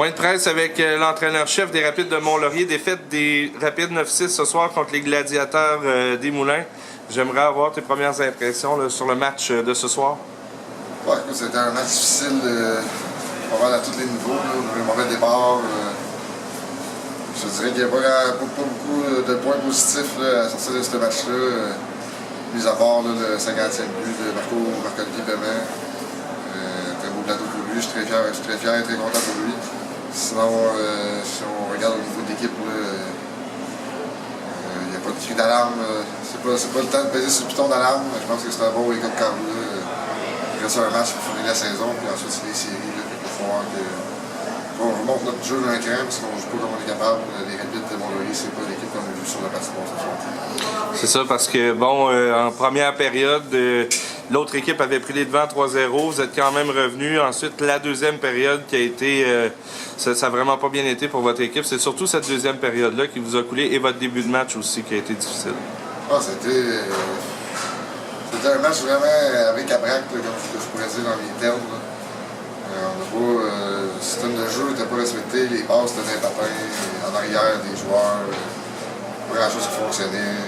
Point de presse avec l'entraîneur-chef des Rapides de Mont-Laurier. Défaite des Rapides 9-6 ce soir contre les Gladiateurs des Moulins. J'aimerais avoir tes premières impressions là, sur le match de ce soir. Ouais, écoute, c'était un match difficile, pas mal à tous les niveaux. Là. On a eu un mauvais départ. Je dirais qu'il n'y a pas beaucoup de points positifs là, à sortir de ce match-là. Mis à part là, le 50e but de Marc-Olivier Paiement. Très beau plateau pour lui. Je suis très fier et très content pour lui. Sinon, si on regarde au niveau de l'équipe, il n'y a pas de cri d'alarme. C'est pas le temps de peser sur le piton d'alarme. Je pense que c'est un bon wake-up call. Il reste un match pour finir la saison, puis ensuite c'est les séries. Là, il faut voir qu'on remonte notre jeu d'un cran parce qu'on ne joue pas comme on est capable. Les Rapides de Mont-Laurier, c'est pas l'équipe qu'on a vu sur la patinoire ce soir. C'est ça, parce que, bon, en première période, l'autre équipe avait pris les devants 3-0. Vous êtes quand même revenu. Ensuite, la deuxième période qui a été... ça n'a vraiment pas bien été pour votre équipe. C'est surtout cette deuxième période-là qui vous a coulé et votre début de match aussi qui a été difficile. Ah, c'était un match vraiment avec abrac, comme je pourrais dire dans les termes. Le système de jeu n'était pas respecté. Les passes étaient des patins en arrière des joueurs. Pas grand-chose qui fonctionnait.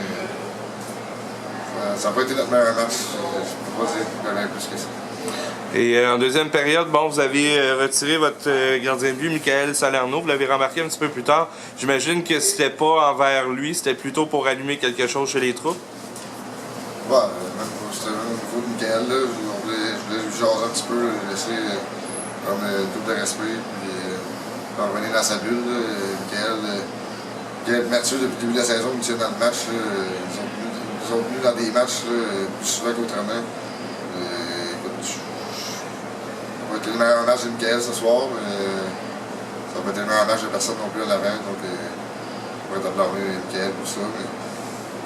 Ça n'a pas été notre meilleur match. Je ne peux pas dire rien plus que ça. Et en deuxième période, bon, vous avez retiré votre gardien de but, Michael Salerno. Vous l'avez remarqué un petit peu plus tard. J'imagine que c'était pas envers lui, c'était plutôt pour allumer quelque chose chez les troupes. Ouais, c'était au niveau de Michael. Là, je voulais lui jaser un petit peu, lui laisser comme double de respect, puis revenir dans sa bulle. Michael Mathieu, depuis le début de la saison, il tient dans le match. Ils ont venu dans des matchs plus souvent qu'autrement. Ça n'a pas été le meilleur match de Michael ce soir, mais ça n'a pas été le meilleur match de personne non plus à l'avant. Donc, on va être blâmer Michael pour ça. Mais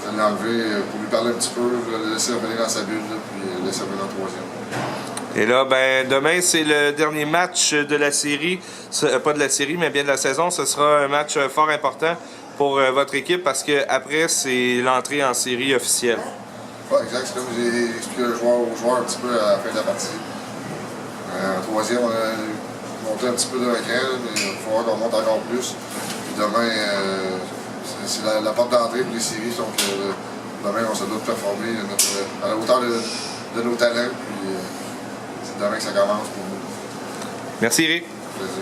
je l'ai enlevé pour lui parler un petit peu, le laisser revenir dans sa bulle, puis le laisser revenir en troisième. Et là, ben, demain, c'est le dernier match de la série. Pas de la série, mais bien de la saison. Ce sera un match fort important pour votre équipe parce qu'après, c'est l'entrée en série officielle. Oui, exact. C'est comme j'ai expliqué aux joueurs un petit peu à la fin de la partie. En troisième, on a monté un petit peu d'un cran, mais il va falloir qu'on monte encore plus. Puis demain, c'est la porte d'entrée pour les séries. Donc demain, on se doit performer à la hauteur de nos talents. Puis c'est demain que ça commence pour nous. Merci, Eric. Plaisir.